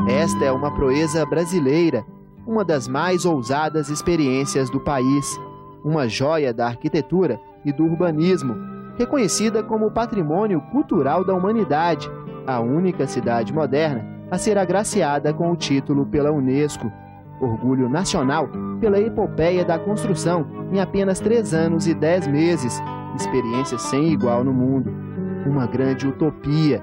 Esta é uma proeza brasileira, uma das mais ousadas experiências do país, uma joia da arquitetura e do urbanismo, reconhecida como Patrimônio Cultural da Humanidade, a única cidade moderna a ser agraciada com o título pela Unesco. Orgulho nacional pela epopeia da construção em apenas 3 anos e 10 meses, experiência sem igual no mundo. Uma grande utopia.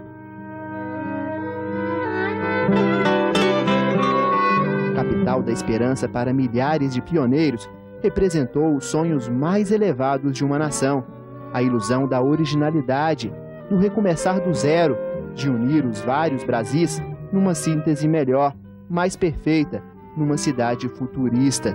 Capital da esperança para milhares de pioneiros, representou os sonhos mais elevados de uma nação, a ilusão da originalidade, do recomeçar do zero, de unir os vários Brasis numa síntese melhor, mais perfeita, numa cidade futurista.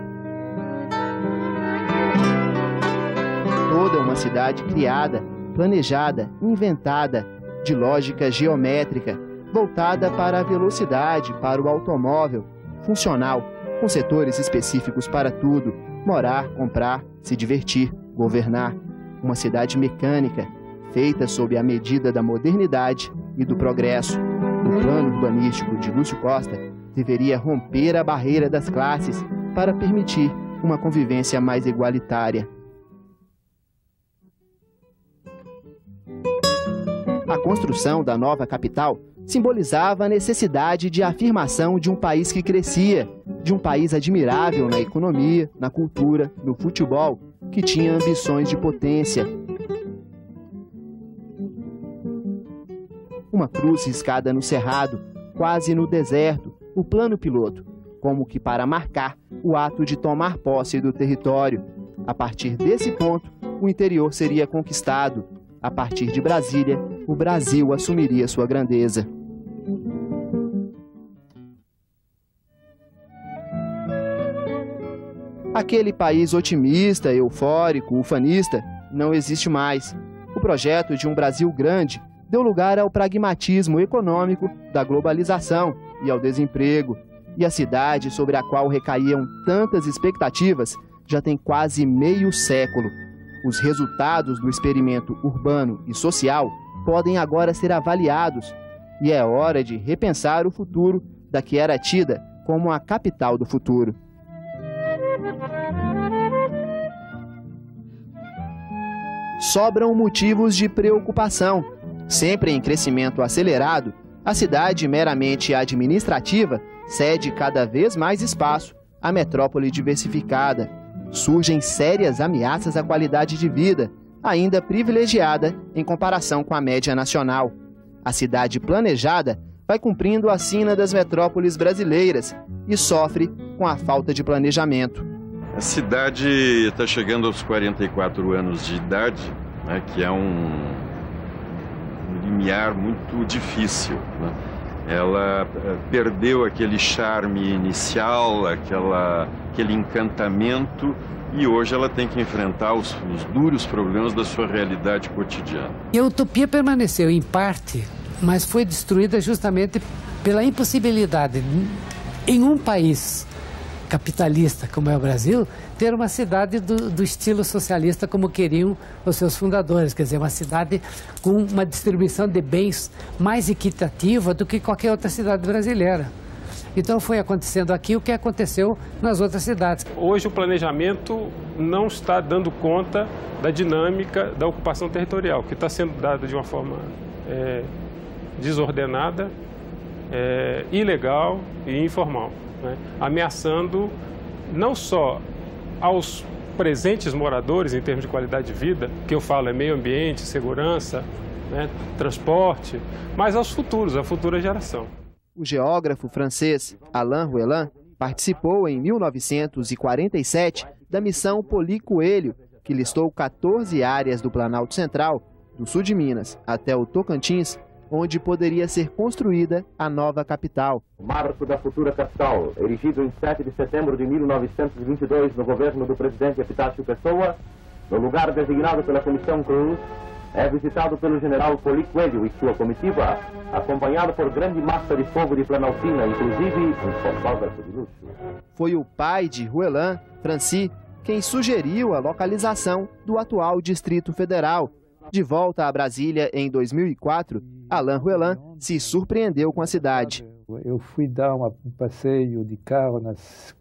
Toda uma cidade criada, planejada, inventada, de lógica geométrica, voltada para a velocidade, para o automóvel, funcional, com setores específicos para tudo, morar, comprar, se divertir, governar. Uma cidade mecânica, feita sob a medida da modernidade e do progresso. O plano urbanístico de Lúcio Costa deveria romper a barreira das classes para permitir uma convivência mais igualitária. A construção da nova capital simbolizava a necessidade de afirmação de um país que crescia, de um país admirável na economia, na cultura, no futebol, que tinha ambições de potência. Uma cruz riscada no cerrado, quase no deserto, o plano piloto, como que para marcar o ato de tomar posse do território. A partir desse ponto, o interior seria conquistado. A partir de Brasília, o Brasil assumiria sua grandeza. Aquele país otimista, eufórico, ufanista, não existe mais. O projeto de um Brasil grande deu lugar ao pragmatismo econômico da globalização e ao desemprego. E a cidade sobre a qual recaíam tantas expectativas já tem quase meio século. Os resultados do experimento urbano e social podem agora ser avaliados e é hora de repensar o futuro da que era tida como a capital do futuro. Sobram motivos de preocupação. Sempre em crescimento acelerado, a cidade meramente administrativa cede cada vez mais espaço à metrópole diversificada. Surgem sérias ameaças à qualidade de vida, ainda privilegiada em comparação com a média nacional. A cidade planejada vai cumprindo a sina das metrópoles brasileiras e sofre com a falta de planejamento. A cidade está chegando aos 44 anos de idade, né, que é um limiar muito difícil, né? Ela perdeu aquele charme inicial, aquele encantamento, e hoje ela tem que enfrentar os duros problemas da sua realidade cotidiana. E a utopia permaneceu em parte, mas foi destruída justamente pela impossibilidade, em um país capitalista como é o Brasil, ter uma cidade do estilo socialista como queriam os seus fundadores, quer dizer, uma cidade com uma distribuição de bens mais equitativa do que qualquer outra cidade brasileira. Então foi acontecendo aqui o que aconteceu nas outras cidades. Hoje o planejamento não está dando conta da dinâmica da ocupação territorial, que está sendo dada de uma forma desordenada, ilegal e informal, né? Ameaçando não só aos presentes moradores em termos de qualidade de vida, que eu falo é meio ambiente, segurança, né, transporte, mas aos futuros, à futura geração. O geógrafo francês Alain Roelin participou em 1947 da missão Poli Coelho, que listou 14 áreas do Planalto Central, do sul de Minas até o Tocantins, onde poderia ser construída a nova capital. O marco da futura capital, erigido em 7 de setembro de 1922 no governo do presidente Epitácio Pessoa, no lugar designado pela Comissão Cruz, é visitado pelo general Poli Coelho e sua comitiva, acompanhado por grande massa de fogo de Planaltina, inclusive um fotógrafo de luxo. Foi o pai de Roelin, Franci, quem sugeriu a localização do atual Distrito Federal. De volta a Brasília em 2004, Alain Roelin se surpreendeu com a cidade. Eu fui dar um passeio de carro nas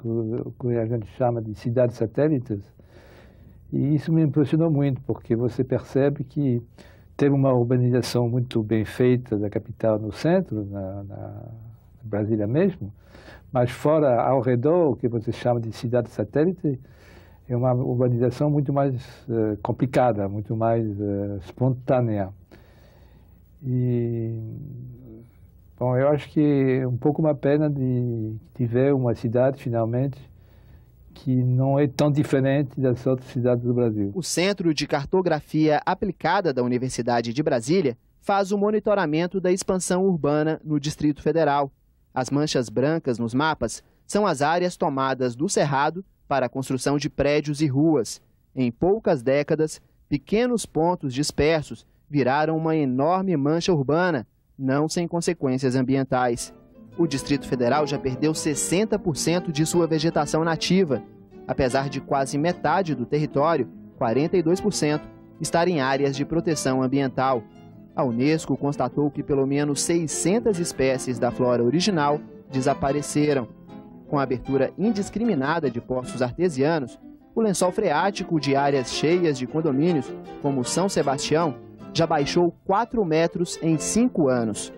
que a gente chama de cidades satélites, e isso me impressionou muito, porque você percebe que teve uma urbanização muito bem feita da capital no centro, na Brasília mesmo, mas fora, ao redor, o que você chama de cidade satélite, é uma urbanização muito mais complicada, muito mais espontânea. E, bom, eu acho que é um pouco uma pena de ver uma cidade, finalmente, que não é tão diferente das outras cidades do Brasil. O Centro de Cartografia Aplicada da Universidade de Brasília faz o monitoramento da expansão urbana no Distrito Federal. As manchas brancas nos mapas são as áreas tomadas do Cerrado para a construção de prédios e ruas. Em poucas décadas, pequenos pontos dispersos viraram uma enorme mancha urbana, não sem consequências ambientais. O Distrito Federal já perdeu 60% de sua vegetação nativa, apesar de quase metade do território, 42%, estar em áreas de proteção ambiental. A Unesco constatou que pelo menos 600 espécies da flora original desapareceram. Com a abertura indiscriminada de poços artesianos, o lençol freático de áreas cheias de condomínios, como São Sebastião, já baixou 4 metros em 5 anos.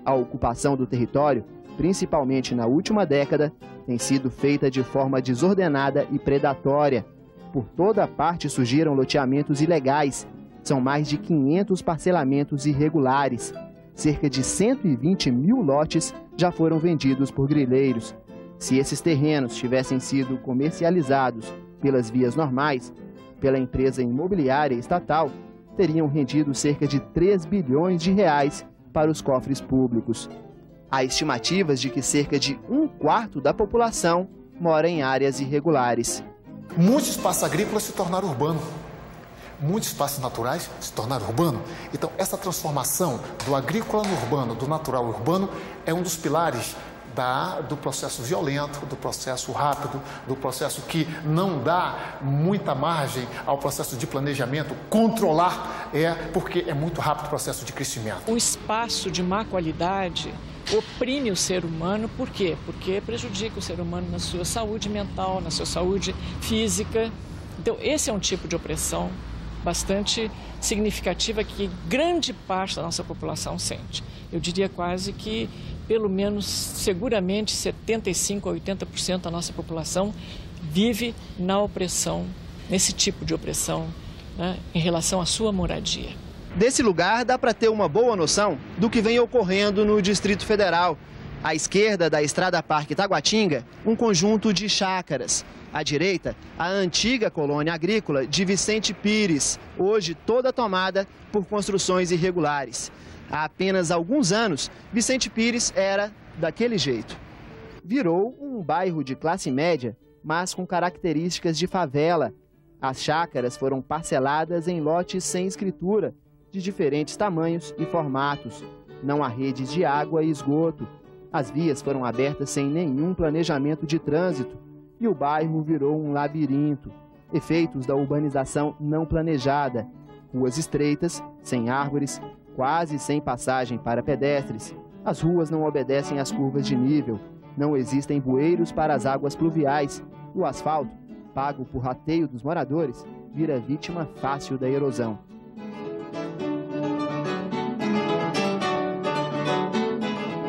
A ocupação do território, principalmente na última década, tem sido feita de forma desordenada e predatória. Por toda parte surgiram loteamentos ilegais. São mais de 500 parcelamentos irregulares. Cerca de 120 mil lotes já foram vendidos por grileiros. Se esses terrenos tivessem sido comercializados pelas vias normais, pela empresa imobiliária estatal, teriam rendido cerca de 3 bilhões de reais para os cofres públicos. Há estimativas de que cerca de 1/4 da população mora em áreas irregulares. Muitos espaços agrícolas se tornaram urbanos. Muitos espaços naturais se tornaram urbanos. Então, essa transformação do agrícola no urbano, do natural urbano, é um dos pilares do processo violento, do processo rápido, do processo que não dá muita margem ao processo de planejamento. Controlar porque é muito rápido o processo de crescimento. O espaço de má qualidade oprime o ser humano, por quê? Porque prejudica o ser humano na sua saúde mental, na sua saúde física. Então, esse é um tipo de opressão bastante significativa que grande parte da nossa população sente. Eu diria quase que, pelo menos, seguramente, 75% a 80% da nossa população vive na opressão, nesse tipo de opressão, né, em relação à sua moradia. Desse lugar dá para ter uma boa noção do que vem ocorrendo no Distrito Federal. À esquerda da Estrada Parque Taguatinga, um conjunto de chácaras. À direita, a antiga colônia agrícola de Vicente Pires, hoje toda tomada por construções irregulares. Há apenas alguns anos, Vicente Pires era daquele jeito. Virou um bairro de classe média, mas com características de favela. As chácaras foram parceladas em lotes sem escritura, de diferentes tamanhos e formatos. Não há redes de água e esgoto. As vias foram abertas sem nenhum planejamento de trânsito e o bairro virou um labirinto. Efeitos da urbanização não planejada. Ruas estreitas, sem árvores, quase sem passagem para pedestres. As ruas não obedecem às curvas de nível. Não existem bueiros para as águas pluviais. O asfalto, pago por rateio dos moradores, vira vítima fácil da erosão.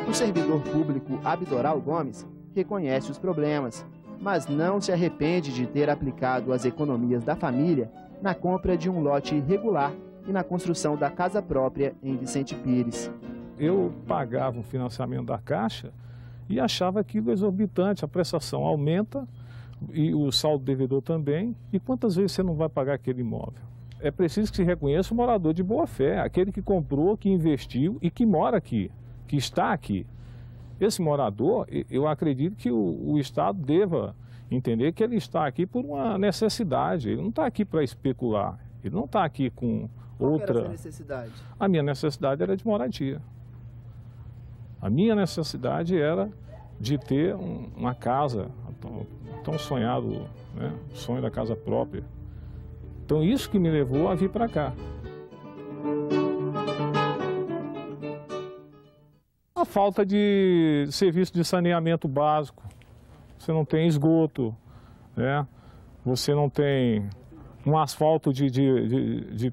O servidor público Abdoral Gomes reconhece os problemas, mas não se arrepende de ter aplicado as economias da família na compra de um lote irregular e na construção da casa própria em Vicente Pires. Eu pagava o financiamento da Caixa e achava aquilo exorbitante. A prestação aumenta e o saldo devedor também. E quantas vezes você não vai pagar aquele imóvel? É preciso que se reconheça o morador de boa fé, aquele que comprou, que investiu e que mora aqui, que está aqui. Esse morador, eu acredito que o Estado deva entender que ele está aqui por uma necessidade. Ele não está aqui para especular, ele não está aqui com outra... Qual era a sua necessidade? A minha necessidade era de moradia. A minha necessidade era de ter uma casa, tão sonhado, né? O sonho da casa própria. Então isso que me levou a vir para cá. a falta de serviço de saneamento básico. Você não tem esgoto, né? Você não tem um asfalto de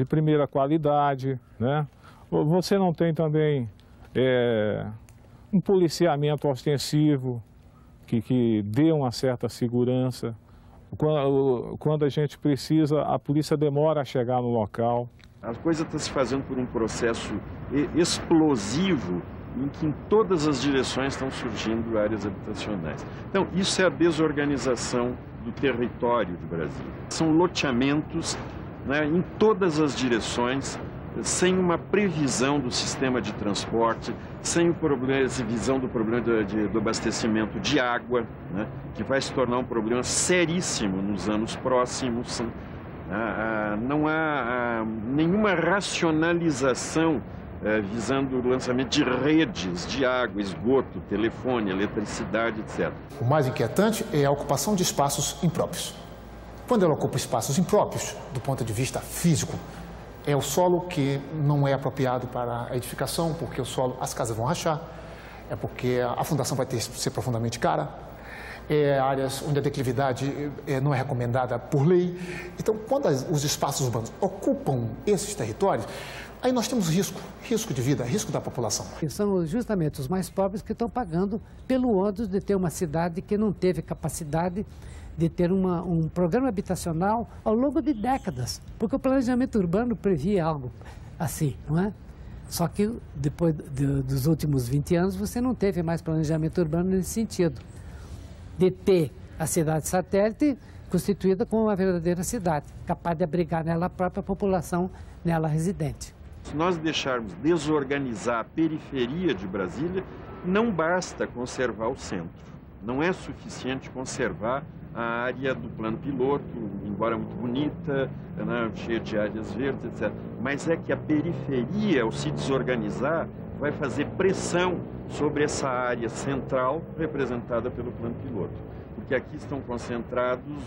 primeira qualidade, né? Você não tem também um policiamento ostensivo que dê uma certa segurança. Quando a gente precisa, a polícia demora a chegar no local. A coisa está se fazendo por um processo explosivo em que em todas as direções estão surgindo áreas habitacionais. Então, isso é a desorganização do território do Brasil. São loteamentos, né, em todas as direções, sem uma previsão do sistema de transporte, sem visão do problema do abastecimento de água, né, que vai se tornar um problema seríssimo nos anos próximos. Não há nenhuma racionalização visando o lançamento de redes de água, esgoto, telefone, eletricidade, etc. O mais inquietante é a ocupação de espaços impróprios. Quando ela ocupa espaços impróprios, do ponto de vista físico, é o solo que não é apropriado para a edificação, porque o solo, as casas vão rachar, é porque a fundação vai ter que ser profundamente cara, áreas onde a declividade não é recomendada por lei. Então, quando os espaços urbanos ocupam esses territórios, aí nós temos risco de vida, risco da população. E são justamente os mais pobres que estão pagando pelo ônus de ter uma cidade que não teve capacidade de ter um programa habitacional ao longo de décadas, porque o planejamento urbano previa algo assim, não é? Só que depois dos últimos 20 anos você não teve mais planejamento urbano nesse sentido, de ter a cidade satélite constituída como uma verdadeira cidade, capaz de abrigar nela a própria população nela residente. Se nós deixarmos desorganizar a periferia de Brasília, não basta conservar o centro. Não é suficiente conservar a área do plano piloto, embora muito bonita, né, cheia de áreas verdes, etc. Mas é que a periferia, ao se desorganizar, vai fazer pressão sobre essa área central representada pelo plano piloto. Porque aqui estão concentrados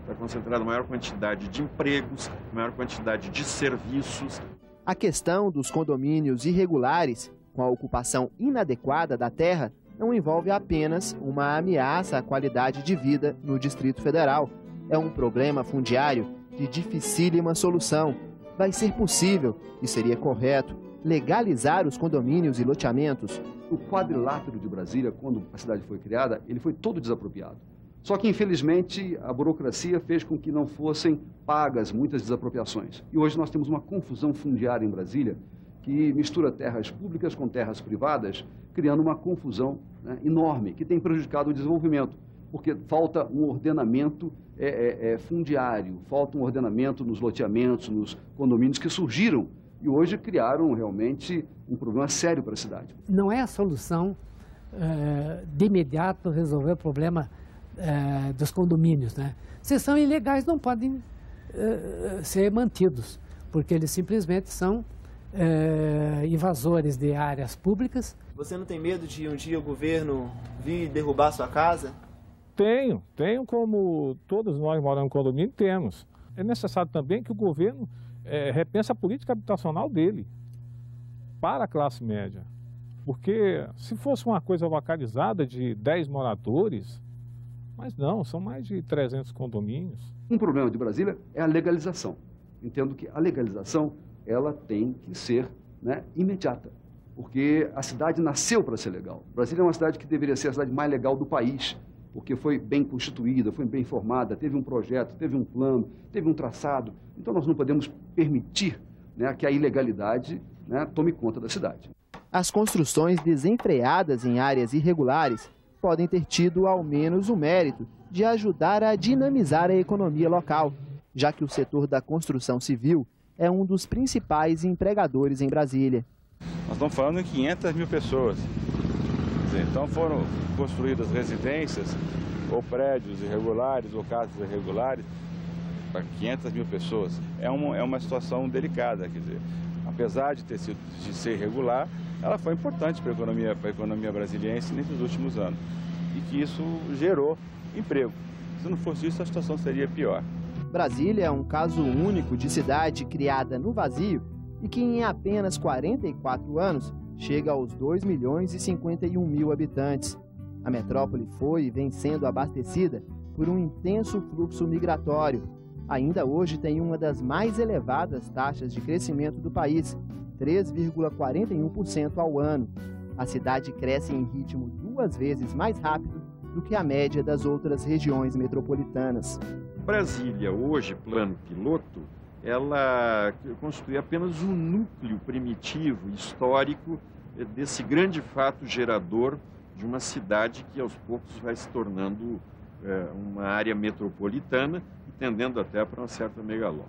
está concentrada a maior quantidade de empregos, maior quantidade de serviços. A questão dos condomínios irregulares, com a ocupação inadequada da terra, não envolve apenas uma ameaça à qualidade de vida no Distrito Federal. É um problema fundiário de dificílima solução. Vai ser possível, e seria correto, legalizar os condomínios e loteamentos. O quadrilátero de Brasília, quando a cidade foi criada, ele foi todo desapropriado. Só que, infelizmente, a burocracia fez com que não fossem pagas muitas desapropriações. E hoje nós temos uma confusão fundiária em Brasília que mistura terras públicas com terras privadas, criando uma confusão, né, enorme, que tem prejudicado o desenvolvimento, porque falta um ordenamento fundiário, falta um ordenamento nos loteamentos, nos condomínios que surgiram e hoje criaram realmente um problema sério para a cidade. Não é a solução de imediato resolver o problema dos condomínios, né? Se são ilegais, não podem ser mantidos, porque eles simplesmente são invasores de áreas públicas. Você não tem medo de um dia o governo vir derrubar sua casa? Tenho, como todos nós moramos em condomínio, temos. É necessário também que o governo repense a política habitacional dele para a classe média. Porque se fosse uma coisa localizada de 10 moradores, mas não, são mais de 300 condomínios. Um problema de Brasília é a legalização. Entendo que a legalização ela tem que ser, né, imediata, porque a cidade nasceu para ser legal. Brasília é uma cidade que deveria ser a cidade mais legal do país, porque foi bem constituída, foi bem formada, teve um projeto, teve um plano, teve um traçado. Então nós não podemos permitir, né, que a ilegalidade, né, tome conta da cidade. As construções desenfreadas em áreas irregulares podem ter tido ao menos o mérito de ajudar a dinamizar a economia local, já que o setor da construção civil é um dos principais empregadores em Brasília. Nós estamos falando em 500 mil pessoas. Então foram construídas residências ou prédios irregulares ou casas irregulares para 500 mil pessoas. É uma situação delicada, quer dizer, apesar de ser irregular, ela foi importante para a economia brasiliense nesses últimos anos e que isso gerou emprego. Se não fosse isso, a situação seria pior. Brasília é um caso único de cidade criada no vazio e que em apenas 44 anos chega aos 2.051.000 habitantes. A metrópole foi e vem sendo abastecida por um intenso fluxo migratório. Ainda hoje tem uma das mais elevadas taxas de crescimento do país, 3,41% ao ano. A cidade cresce em ritmo 2 vezes mais rápido do que a média das outras regiões metropolitanas. Brasília, hoje, plano piloto, ela constitui apenas um núcleo primitivo, histórico, desse grande fato gerador de uma cidade que aos poucos vai se tornando uma área metropolitana e tendendo até para uma certa megalópole.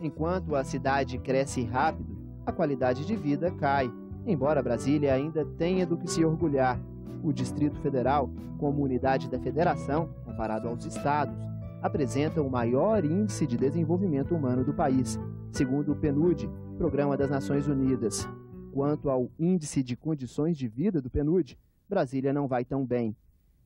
Enquanto a cidade cresce rápido, a qualidade de vida cai, embora Brasília ainda tenha do que se orgulhar. O Distrito Federal, como unidade da federação, comparado aos estados, apresenta o maior índice de desenvolvimento humano do país, segundo o PNUD, Programa das Nações Unidas. Quanto ao índice de condições de vida do PNUD, Brasília não vai tão bem.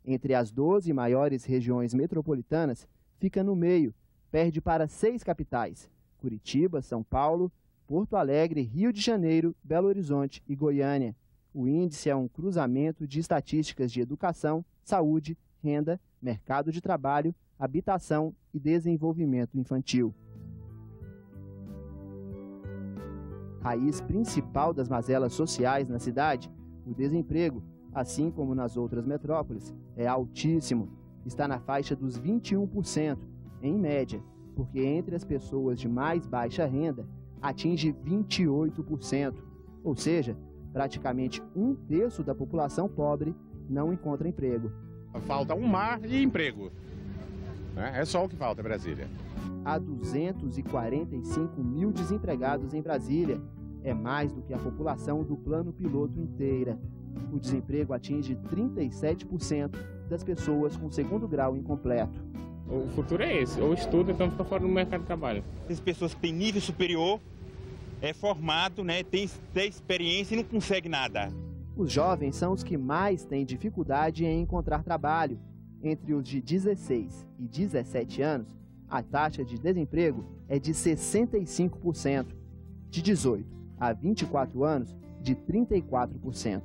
Entre as 12 maiores regiões metropolitanas, fica no meio, perde para 6 capitais: Curitiba, São Paulo, Porto Alegre, Rio de Janeiro, Belo Horizonte e Goiânia. O índice é um cruzamento de estatísticas de educação, saúde, renda, mercado de trabalho, habitação e desenvolvimento infantil. Raiz principal das mazelas sociais na cidade, o desemprego, assim como nas outras metrópoles, é altíssimo. Está na faixa dos 21%, em média, porque entre as pessoas de mais baixa renda, atinge 28%. Ou seja, praticamente 1/3 da população pobre não encontra emprego. Falta um mar e emprego. É só o que falta em Brasília. Há 245.000 desempregados em Brasília. É mais do que a população do plano piloto inteira. O desemprego atinge 37% das pessoas com segundo grau incompleto. O futuro é esse, ou estuda, então fica fora do mercado de trabalho. As pessoas que têm nível superior, é formado, né, tem experiência e não consegue nada. Os jovens são os que mais têm dificuldade em encontrar trabalho. Entre os de 16 e 17 anos, a taxa de desemprego é de 65%. De 18 a 24 anos, de 34%.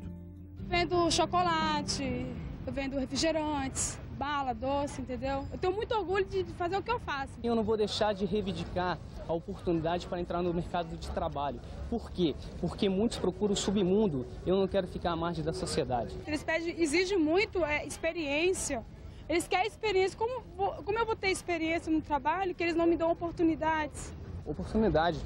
Vendo chocolate, eu vendo refrigerantes, bala, doce, entendeu? Eu tenho muito orgulho de fazer o que eu faço. Eu não vou deixar de reivindicar a oportunidade para entrar no mercado de trabalho. Por quê? Porque muitos procuram o submundo. Eu não quero ficar à margem da sociedade. Eles exigem muito experiência. Eles querem experiência. Como eu vou ter experiência no trabalho que eles não me dão oportunidades? Oportunidade.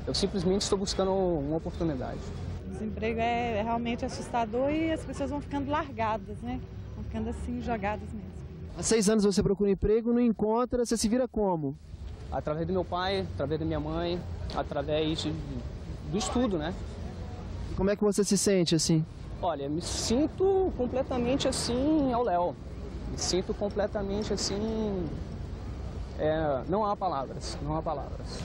Eu simplesmente estou buscando uma oportunidade. O desemprego é realmente assustador e as pessoas vão ficando largadas, né? Vão ficando assim, jogadas mesmo. Há 6 anos você procura emprego, não encontra, você se vira como? Através do meu pai, através da minha mãe, através do estudo, né? E como é que você se sente assim? Olha, me sinto completamente assim ao léu. Me sinto completamente assim... não há palavras, não há palavras.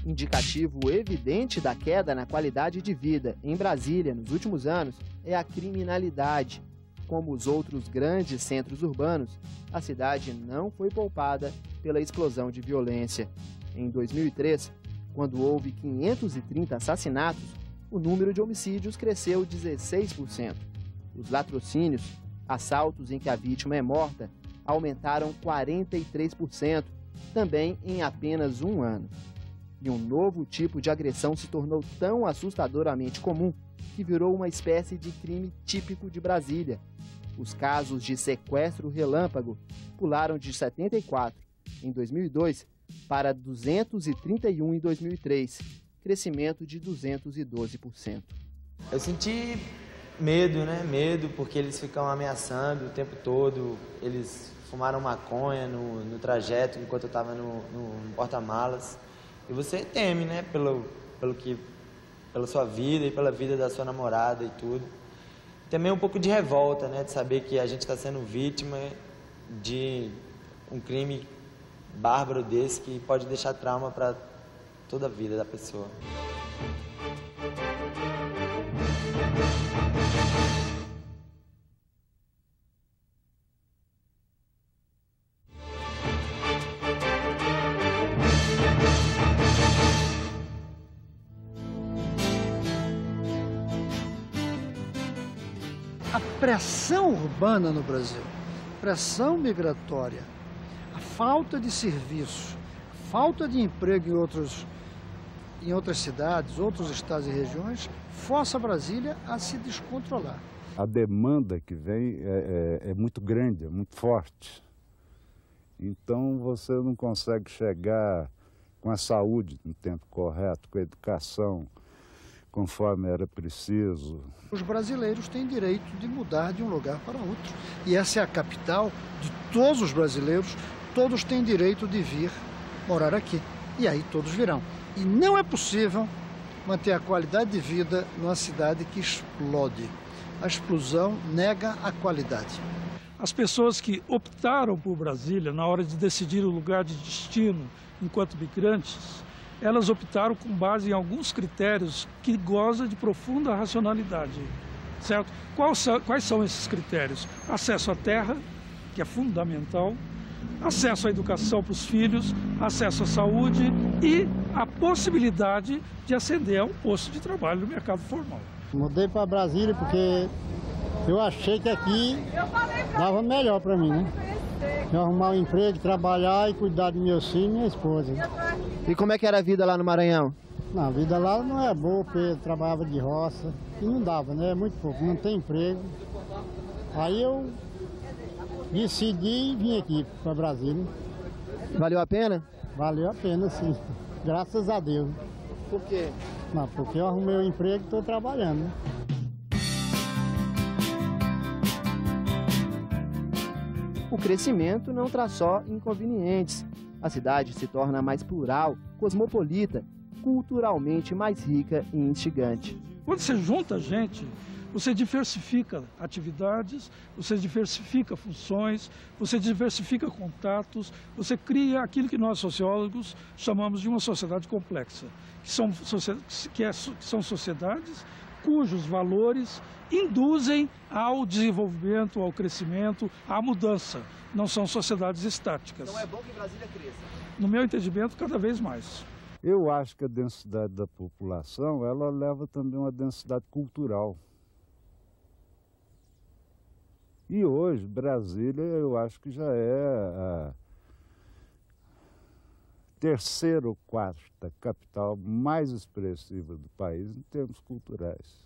Indicativo evidente da queda na qualidade de vida em Brasília nos últimos anos é a criminalidade. Como os outros grandes centros urbanos, a cidade não foi poupada pela explosão de violência. Em 2003, quando houve 530 assassinatos, o número de homicídios cresceu 16%. Os latrocínios, assaltos em que a vítima é morta, aumentaram 43%, também em apenas um ano. E um novo tipo de agressão se tornou tão assustadoramente comum que virou uma espécie de crime típico de Brasília. Os casos de sequestro relâmpago pularam de 74 em 2002 para 231 em 2003, crescimento de 212%. Eu senti medo, né? Medo porque eles ficam ameaçando o tempo todo, eles fumaram maconha no trajeto enquanto eu estava no porta-malas. E você teme, né, pela sua vida e pela vida da sua namorada e tudo. Também um pouco de revolta, né, de saber que a gente está sendo vítima de um crime bárbaro desse que pode deixar trauma para toda a vida da pessoa. A pressão urbana no Brasil, pressão migratória, a falta de serviço, falta de emprego em outras cidades, outros estados e regiões, força Brasília a se descontrolar. A demanda que vem é muito grande, é muito forte. Então você não consegue chegar com a saúde no tempo correto, com a educação, conforme era preciso. Os brasileiros têm direito de mudar de um lugar para outro. E essa é a capital de todos os brasileiros, todos têm direito de vir morar aqui. E aí todos virão. E não é possível manter a qualidade de vida numa cidade que explode. A explosão nega a qualidade. As pessoas que optaram por Brasília na hora de decidir o lugar de destino enquanto migrantes, elas optaram com base em alguns critérios que gozam de profunda racionalidade, certo? Quais são esses critérios? Acesso à terra, que é fundamental, acesso à educação para os filhos, acesso à saúde e a possibilidade de ascender a um posto de trabalho no mercado formal. Mudei para Brasília porque eu achei que aqui dava melhor para mim, né? Eu arrumar um emprego, trabalhar e cuidar de meus filhos e minha esposa. E como é que era a vida lá no Maranhão? Não, a vida lá não é boa, porque eu trabalhava de roça e não dava, né? É muito pouco, não tem emprego. Aí eu decidi vir aqui para Brasília. Valeu a pena? Valeu a pena, sim. Graças a Deus. Por quê? Não, porque eu arrumei um emprego e estou trabalhando, né? O crescimento não traz só inconvenientes. A cidade se torna mais plural, cosmopolita, culturalmente mais rica e instigante. Quando você junta gente, você diversifica atividades, você diversifica funções, você diversifica contatos, você cria aquilo que nós sociólogos chamamos de uma sociedade complexa, que são sociedades cujos valores induzem ao desenvolvimento, ao crescimento, à mudança. Não são sociedades estáticas. Então é bom que Brasília cresça? No meu entendimento, cada vez mais. Eu acho que a densidade da população, ela leva também uma densidade cultural. E hoje, Brasília, eu acho que já é a terceira ou quarta capital mais expressiva do país em termos culturais.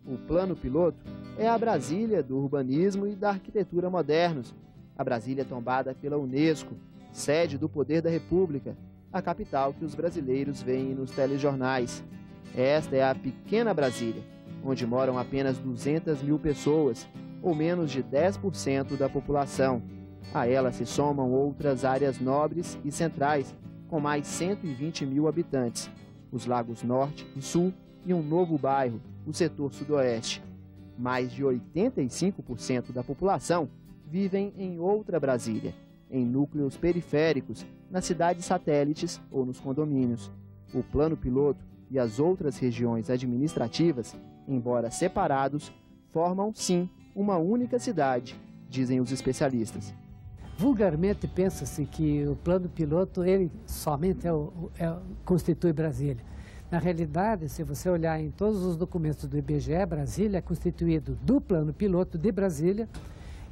O Plano Piloto é a Brasília do urbanismo e da arquitetura modernos. A Brasília tombada pela Unesco, sede do poder da República, a capital que os brasileiros veem nos telejornais. Esta é a pequena Brasília, onde moram apenas 200 mil pessoas, ou menos de 10% da população. A ela se somam outras áreas nobres e centrais, com mais 120 mil habitantes, os Lagos Norte e Sul e um novo bairro, o setor sudoeste. Mais de 85% da população vivem em outra Brasília, em núcleos periféricos, nas cidades satélites ou nos condomínios. O Plano Piloto e as outras regiões administrativas, embora separados, formam sim uma única cidade, dizem os especialistas. Vulgarmente pensa-se que o Plano Piloto ele somente constitui Brasília. Na realidade, se você olhar em todos os documentos do IBGE, Brasília é constituído do Plano Piloto de Brasília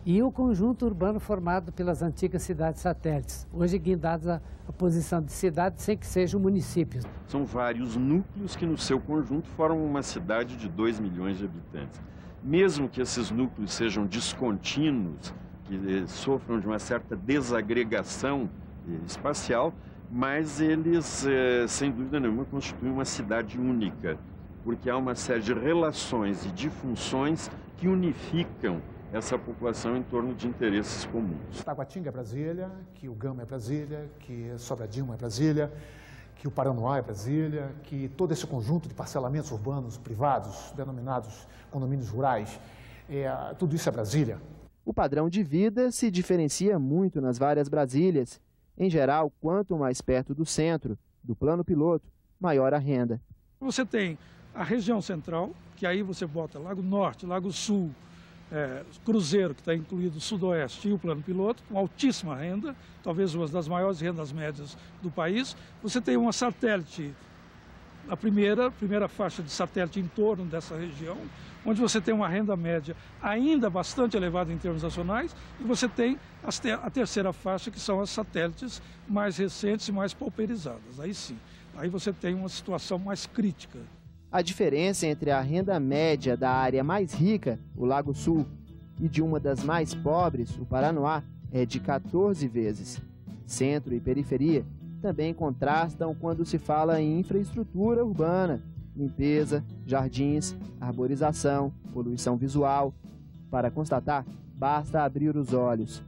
e o conjunto urbano formado pelas antigas cidades satélites, hoje guindadas à posição de cidade sem que sejam municípios. São vários núcleos que no seu conjunto formam uma cidade de 2 milhões de habitantes. Mesmo que esses núcleos sejam descontínuos, que sofram de uma certa desagregação espacial, mas eles, sem dúvida nenhuma, constituem uma cidade única, porque há uma série de relações e de funções que unificam essa população em torno de interesses comuns. Taguatinga é Brasília, que o Gama é Brasília, que Sobradinho é Brasília, que o Paranoá é Brasília, que todo esse conjunto de parcelamentos urbanos privados, denominados condomínios rurais, tudo isso é Brasília. O padrão de vida se diferencia muito nas várias Brasílias. Em geral, quanto mais perto do centro, do Plano Piloto, maior a renda. Você tem a região central, que aí você bota Lago Norte, Lago Sul, Cruzeiro, que está incluído o Sudoeste e o Plano Piloto, com altíssima renda, talvez uma das maiores rendas médias do país. Você tem uma satélite a primeira faixa de satélite em torno dessa região, onde você tem uma renda média ainda bastante elevada em termos nacionais, e você tem a terceira faixa, que são as satélites mais recentes e mais pauperizadas. Aí sim, aí você tem uma situação mais crítica. A diferença entre a renda média da área mais rica, o Lago Sul, e de uma das mais pobres, o Paranoá, é de 14 vezes. Centro e periferia também contrastam quando se fala em infraestrutura urbana, limpeza, jardins, arborização, poluição visual. Para constatar, basta abrir os olhos.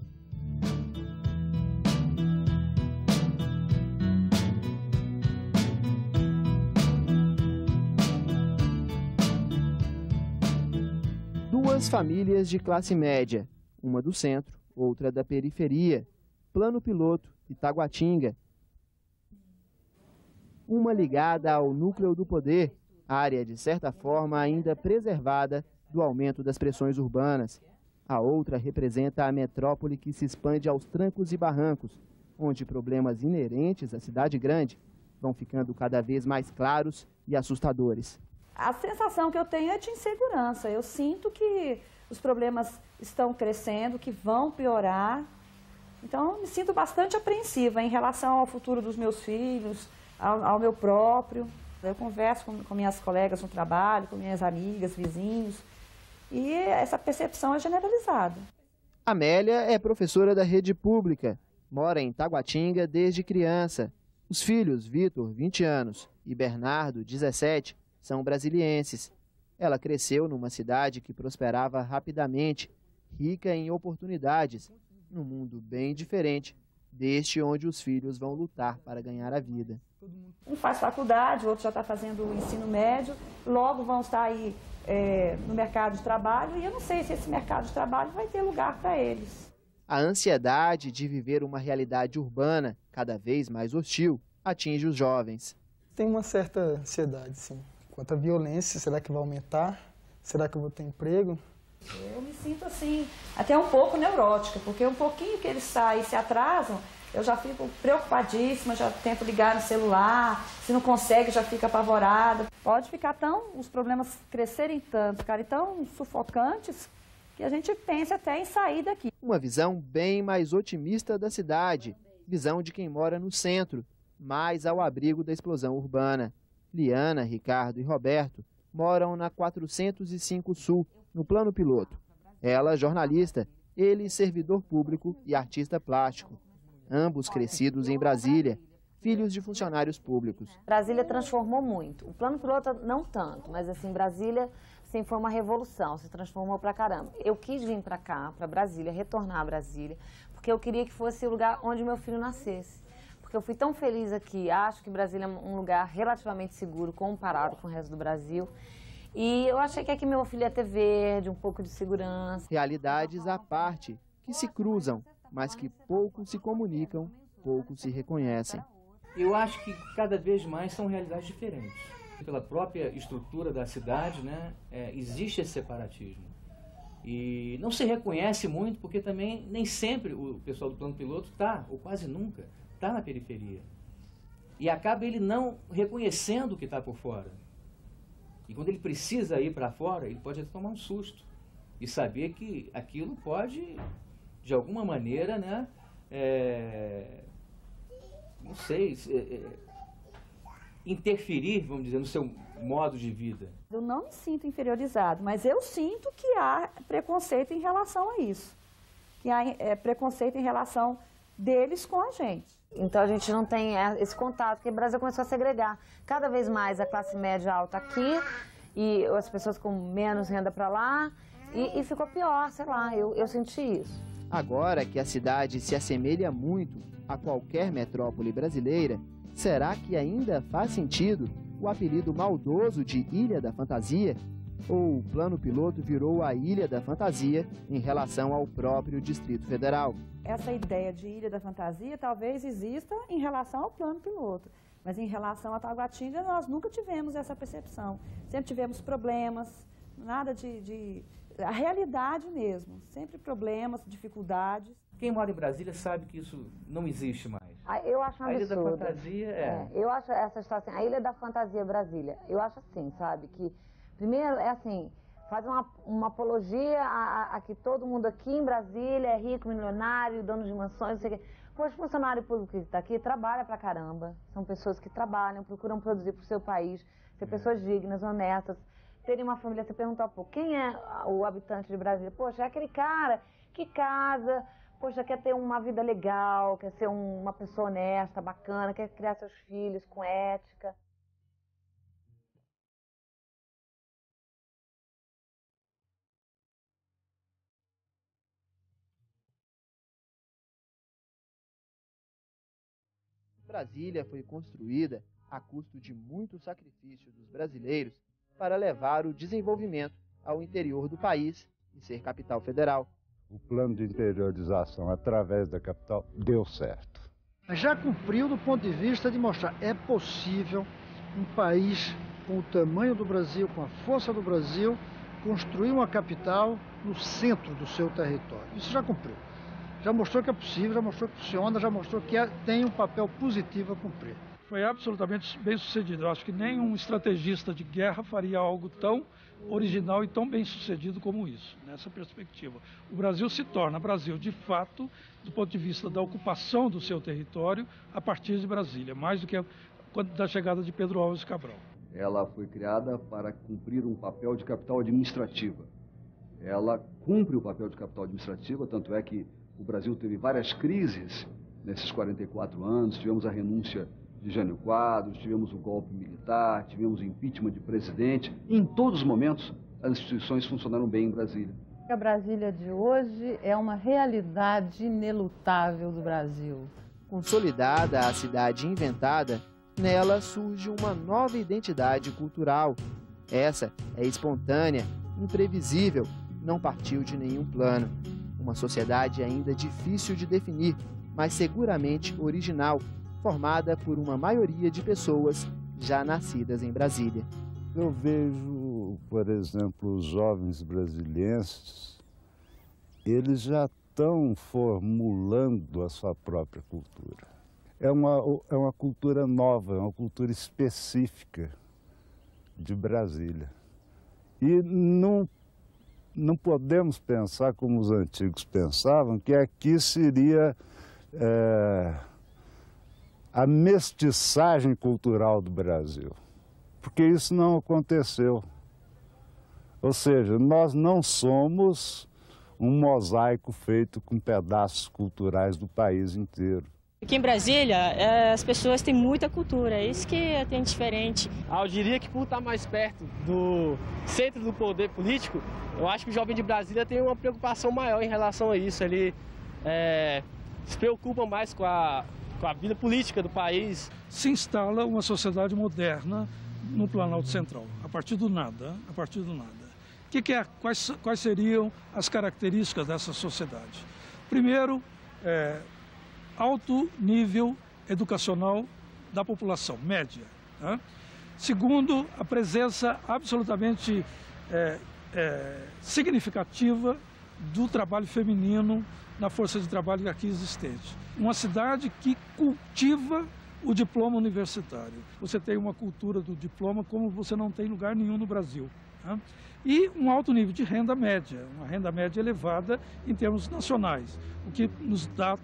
Duas famílias de classe média, uma do centro, outra da periferia, Plano Piloto e Taguatinga. Uma ligada ao núcleo do poder, área de certa forma ainda preservada do aumento das pressões urbanas. A outra representa a metrópole que se expande aos trancos e barrancos, onde problemas inerentes à cidade grande vão ficando cada vez mais claros e assustadores. A sensação que eu tenho é de insegurança. Eu sinto que os problemas estão crescendo, que vão piorar. Então, me sinto bastante apreensiva em relação ao futuro dos meus filhos, ao meu próprio. Eu converso com minhas colegas no trabalho, com minhas amigas, vizinhos, e essa percepção é generalizada. Amélia é professora da rede pública, mora em Taguatinga desde criança. Os filhos, Vitor, 20 anos, e Bernardo, 17, são brasilienses. Ela cresceu numa cidade que prosperava rapidamente, rica em oportunidades, num mundo bem diferente deste onde os filhos vão lutar para ganhar a vida. Um faz faculdade, o outro já está fazendo o ensino médio, logo vão estar aí no mercado de trabalho, e eu não sei se esse mercado de trabalho vai ter lugar para eles. A ansiedade de viver uma realidade urbana cada vez mais hostil atinge os jovens. Tem uma certa ansiedade, sim. Quanto à violência, será que vai aumentar? Será que eu vou ter emprego? Eu me sinto assim, até um pouco neurótica, porque um pouquinho que eles saem e se atrasam, eu já fico preocupadíssima, já tento ligar no celular, se não consegue já fica apavorada. Pode ficar os problemas crescerem tanto, ficarem tão sufocantes, que a gente pensa até em sair daqui. Uma visão bem mais otimista da cidade, visão de quem mora no centro, mais ao abrigo da explosão urbana. Liana, Ricardo e Roberto moram na 405 Sul, no Plano Piloto. Ela, jornalista, ele, servidor público e artista plástico. Ambos crescidos em Brasília, filhos de funcionários públicos. Brasília transformou muito. O Plano Piloto não tanto, mas assim, Brasília assim, foi uma revolução, se transformou pra caramba. Eu quis vir pra cá, pra Brasília, retornar a Brasília, porque eu queria que fosse o lugar onde meu filho nascesse. Porque eu fui tão feliz aqui, acho que Brasília é um lugar relativamente seguro comparado com o resto do Brasil. E eu achei que aqui meu filho ia ter verde, um pouco de segurança. Realidades à parte, que se cruzam, mas que pouco se comunicam, pouco se reconhecem. Eu acho que cada vez mais são realidades diferentes. Pela própria estrutura da cidade, né, existe esse separatismo. E não se reconhece muito, porque também nem sempre o pessoal do Plano Piloto está, ou quase nunca, está na periferia. E acaba ele não reconhecendo o que está por fora. E quando ele precisa ir para fora, ele pode até tomar um susto. E saber que aquilo pode, de alguma maneira, né, não sei, interferir, vamos dizer, no seu modo de vida. Eu não me sinto inferiorizado, mas eu sinto que há preconceito em relação a isso. Que há preconceito em relação deles com a gente. Então a gente não tem esse contato, porque o Brasil começou a segregar. Cada vez mais a classe média alta aqui e as pessoas com menos renda para lá e ficou pior, sei lá, eu senti isso. Agora que a cidade se assemelha muito a qualquer metrópole brasileira, será que ainda faz sentido o apelido maldoso de Ilha da Fantasia? Ou o Plano Piloto virou a Ilha da Fantasia em relação ao próprio Distrito Federal? Essa ideia de Ilha da Fantasia talvez exista em relação ao Plano Piloto, mas em relação a Taguatinga nós nunca tivemos essa percepção. Sempre tivemos problemas, nada a realidade mesmo, sempre problemas, dificuldades. Quem mora em Brasília sabe que isso não existe mais. Eu acho um absurdo. A Ilha da Fantasia eu acho essa história assim, a Ilha da Fantasia Brasília. Eu acho assim, sabe, que primeiro é assim, faz uma apologia a que todo mundo aqui em Brasília é rico, milionário, dono de mansões, não sei o quê. Pois funcionário público que está aqui trabalha pra caramba. São pessoas que trabalham, procuram produzir pro seu país, ser pessoas dignas, honestas, terem uma família. Você perguntar, pô, quem é o habitante de Brasília? Poxa, é aquele cara que casa, poxa, quer ter uma vida legal, quer ser uma pessoa honesta, bacana, quer criar seus filhos com ética. Brasília foi construída a custo de muito sacrifício dos brasileiros para levar o desenvolvimento ao interior do país e ser capital federal. O plano de interiorização através da capital deu certo. Já cumpriu do ponto de vista de mostrar é possível um país com o tamanho do Brasil, com a força do Brasil, construir uma capital no centro do seu território. Isso já cumpriu. Já mostrou que é possível, já mostrou que funciona, já mostrou que tem um papel positivo a cumprir. Foi absolutamente bem sucedido. Eu acho que nenhum estrategista de guerra faria algo tão original e tão bem sucedido como isso, nessa perspectiva. O Brasil se torna Brasil, de fato, do ponto de vista da ocupação do seu território a partir de Brasília, mais do que da chegada de Pedro Álvares Cabral. Ela foi criada para cumprir um papel de capital administrativa. Ela cumpre o papel de capital administrativa, tanto é que o Brasil teve várias crises nesses 44 anos, tivemos a renúncia de Jânio Quadros, tivemos o golpe militar, tivemos o impeachment de presidente. Em todos os momentos, as instituições funcionaram bem em Brasília. A Brasília de hoje é uma realidade inelutável do Brasil. Consolidada a cidade inventada, nela surge uma nova identidade cultural. Essa é espontânea, imprevisível, não partiu de nenhum plano. Uma sociedade ainda difícil de definir, mas seguramente original, formada por uma maioria de pessoas já nascidas em Brasília. Eu vejo, por exemplo, os jovens brasilienses, eles já estão formulando a sua própria cultura. É uma cultura nova, é uma cultura específica de Brasília. E não podemos pensar como os antigos pensavam, que aqui seria a mestiçagem cultural do Brasil, porque isso não aconteceu. Ou seja, nós não somos um mosaico feito com pedaços culturais do país inteiro. Aqui em Brasília, as pessoas têm muita cultura, é isso que tem diferente. Eu diria que por estar mais perto do centro do poder político, eu acho que o jovem de Brasília tem uma preocupação maior em relação a isso. Ele se preocupa mais com a vida política do país. Se instala uma sociedade moderna no Planalto Central, a partir do nada, Quais seriam as características dessa sociedade? Primeiro, alto nível educacional da população, média. Né? Segundo, a presença absolutamente significativa do trabalho feminino na força de trabalho aqui existente. Uma cidade que cultiva o diploma universitário. Você tem uma cultura do diploma como você não tem em lugar nenhum no Brasil. Né? E um alto nível de renda média, uma renda média elevada em termos nacionais, o que nos dá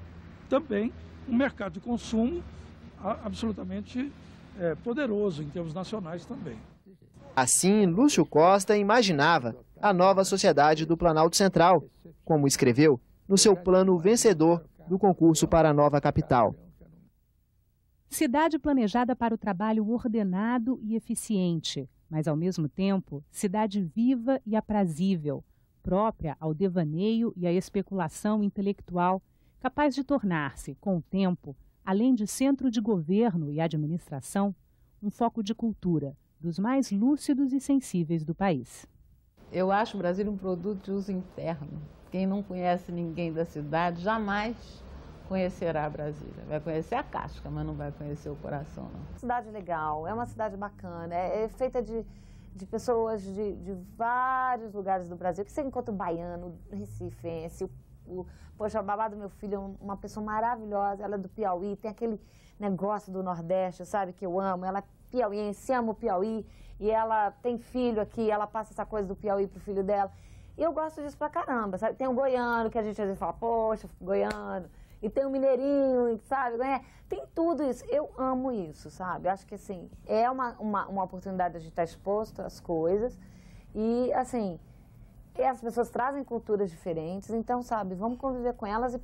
também um mercado de consumo absolutamente poderoso em termos nacionais também. Assim, Lúcio Costa imaginava a nova sociedade do Planalto Central, como escreveu no seu plano vencedor do concurso para a nova capital. Cidade planejada para o trabalho ordenado e eficiente, mas ao mesmo tempo, cidade viva e aprazível, própria ao devaneio e à especulação intelectual, capaz de tornar-se, com o tempo, além de centro de governo e administração, um foco de cultura, dos mais lúcidos e sensíveis do país. Eu acho o Brasil um produto de uso interno. Quem não conhece ninguém da cidade jamais conhecerá Brasília. Vai conhecer a casca, mas não vai conhecer o coração, não. Cidade legal, é uma cidade bacana, é feita de pessoas de vários lugares do Brasil, que você encontra o baiano, o recifense, Poxa, a babá do meu filho é uma pessoa maravilhosa, ela é do Piauí, tem aquele negócio do Nordeste, sabe, que eu amo. Ela é piauiense, ama o Piauí, e ela tem filho aqui, ela passa essa coisa do Piauí pro filho dela. E eu gosto disso pra caramba, sabe? Tem um goiano, que a gente às vezes fala, poxa, goiano. E tem um mineirinho, sabe? Tem tudo isso. Eu amo isso, sabe? Acho que, assim, é uma oportunidade de a gente estar exposto às coisas. E, assim, as pessoas trazem culturas diferentes. Então, sabe, vamos conviver com elas e,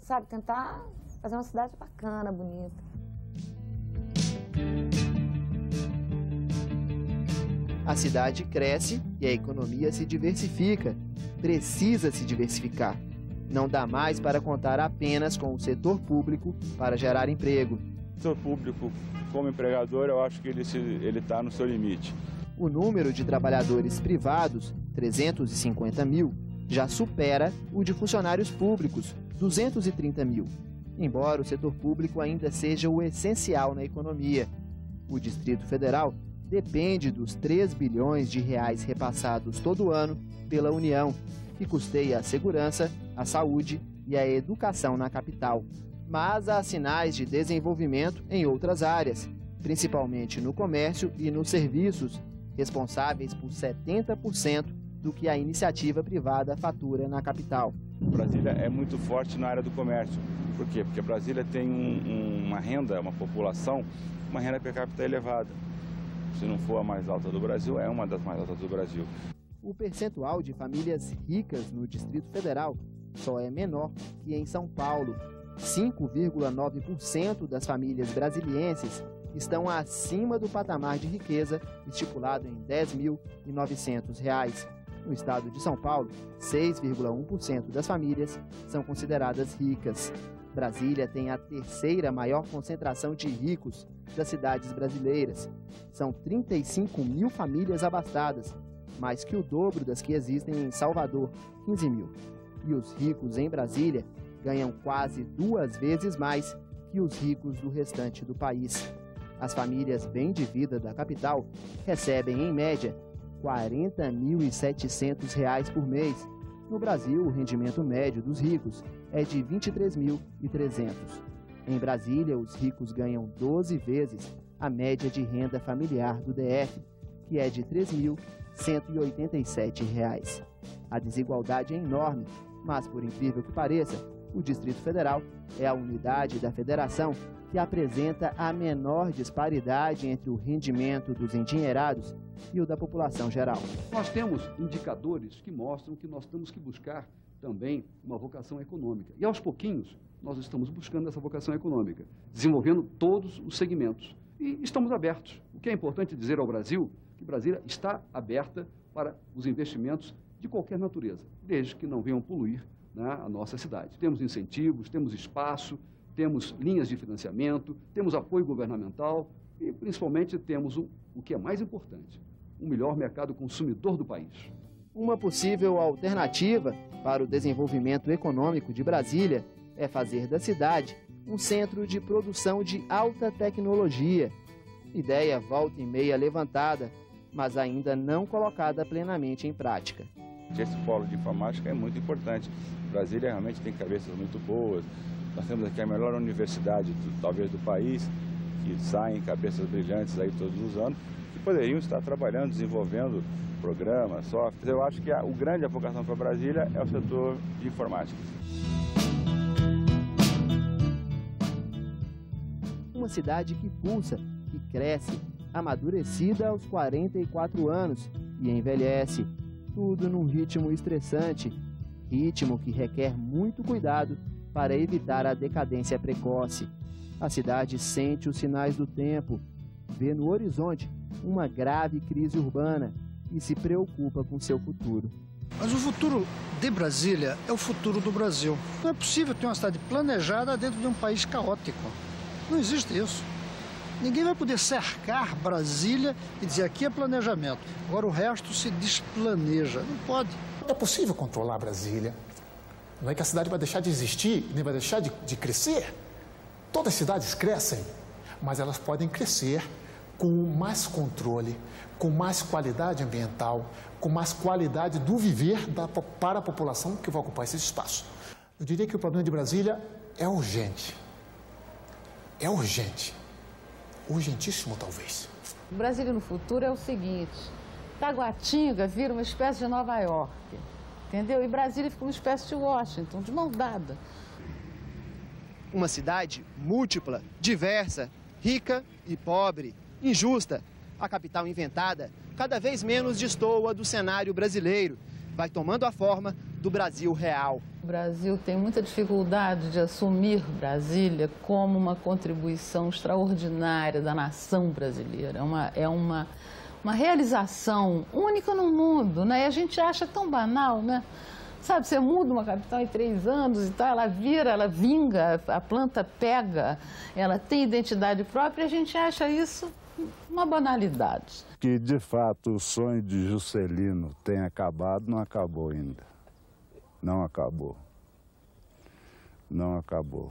sabe, tentar fazer uma cidade bacana, bonita. A cidade cresce e a economia se diversifica. Precisa se diversificar. Não dá mais para contar apenas com o setor público para gerar emprego. O setor público, como empregador, eu acho que ele está no seu limite. O número de trabalhadores privados, 350 mil, já supera o de funcionários públicos, 230 mil. Embora o setor público ainda seja o essencial na economia. O Distrito Federal depende dos 3 bilhões de reais repassados todo ano pela União, que custeia a segurança, a saúde e a educação na capital. Mas há sinais de desenvolvimento em outras áreas, principalmente no comércio e nos serviços, responsáveis por 70% do que a iniciativa privada fatura na capital. Brasília é muito forte na área do comércio. Por quê? Porque Brasília tem uma renda, uma população, uma renda per capita elevada. Se não for a mais alta do Brasil, é uma das mais altas do Brasil. O percentual de famílias ricas no Distrito Federal só é menor que em São Paulo. 5,9% das famílias brasilienses estão acima do patamar de riqueza estipulado em R$ 10.900. No estado de São Paulo, 6,1% das famílias são consideradas ricas. Brasília tem a terceira maior concentração de ricos das cidades brasileiras. São 35 mil famílias abastadas, mais que o dobro das que existem em Salvador, 15 mil. E os ricos em Brasília ganham quase 2 vezes mais que os ricos do restante do país. As famílias bem de vida da capital recebem, em média, R$ 40.700 por mês. No Brasil, o rendimento médio dos ricos é de R$ 23.300. Em Brasília, os ricos ganham 12 vezes a média de renda familiar do DF, que é de R$ 3.187. A desigualdade é enorme, mas, por incrível que pareça, o Distrito Federal é a unidade da federação que apresenta a menor disparidade entre o rendimento dos endinheirados e o da população geral. Nós temos indicadores que mostram que nós temos que buscar também uma vocação econômica. E, aos pouquinhos, nós estamos buscando essa vocação econômica, desenvolvendo todos os segmentos. E estamos abertos. O que é importante dizer ao Brasil, que Brasília está aberta para os investimentos de qualquer natureza, desde que não venham poluir, né, a nossa cidade. Temos incentivos, temos espaço, temos linhas de financiamento, temos apoio governamental e, principalmente, temos o que é mais importante, o melhor mercado consumidor do país. Uma possível alternativa para o desenvolvimento econômico de Brasília é fazer da cidade um centro de produção de alta tecnologia. Ideia volta e meia levantada, mas ainda não colocada plenamente em prática. Esse polo de informática é muito importante. Brasília realmente tem cabeças muito boas. Nós temos aqui a melhor universidade, talvez, do país, que saem cabeças brilhantes aí todos os anos, que poderiam estar trabalhando, desenvolvendo programas, softwares. Eu acho que a grande vocação para Brasília é o setor de informática. Uma cidade que pulsa, que cresce, amadurecida aos 44 anos e envelhece. Tudo num ritmo estressante, ritmo que requer muito cuidado para evitar a decadência precoce. A cidade sente os sinais do tempo, vê no horizonte uma grave crise urbana e se preocupa com seu futuro. Mas o futuro de Brasília é o futuro do Brasil. Não é possível ter uma cidade planejada dentro de um país caótico. Não existe isso. Ninguém vai poder cercar Brasília e dizer aqui é planejamento. Agora o resto se desplaneja. Não pode. É possível controlar Brasília. Não é que a cidade vai deixar de existir, nem vai deixar de crescer. Todas as cidades crescem, mas elas podem crescer com mais controle, com mais qualidade ambiental, com mais qualidade do viver para a população que vai ocupar esse espaço. Eu diria que o problema de Brasília é urgente. É urgente. Urgentíssimo, talvez. Brasília no futuro é o seguinte: Taguatinga vira uma espécie de Nova York, entendeu? E Brasília fica uma espécie de Washington, de mão dada. Uma cidade múltipla, diversa, rica e pobre, injusta. A capital inventada cada vez menos destoa do cenário brasileiro. Vai tomando a forma do Brasil real. O Brasil tem muita dificuldade de assumir Brasília como uma contribuição extraordinária da nação brasileira. É uma realização única no mundo, né? E a gente acha tão banal, né? Sabe, você muda uma capital em 3 anos e tal, ela vira, ela vinga, a planta pega, ela tem identidade própria e a gente acha isso uma banalidade. Que, de fato, o sonho de Juscelino tenha acabado, não acabou ainda. Não acabou. Não acabou.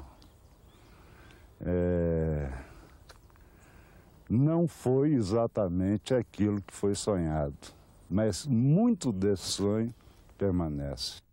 Não foi exatamente aquilo que foi sonhado, mas muito desse sonho permanece.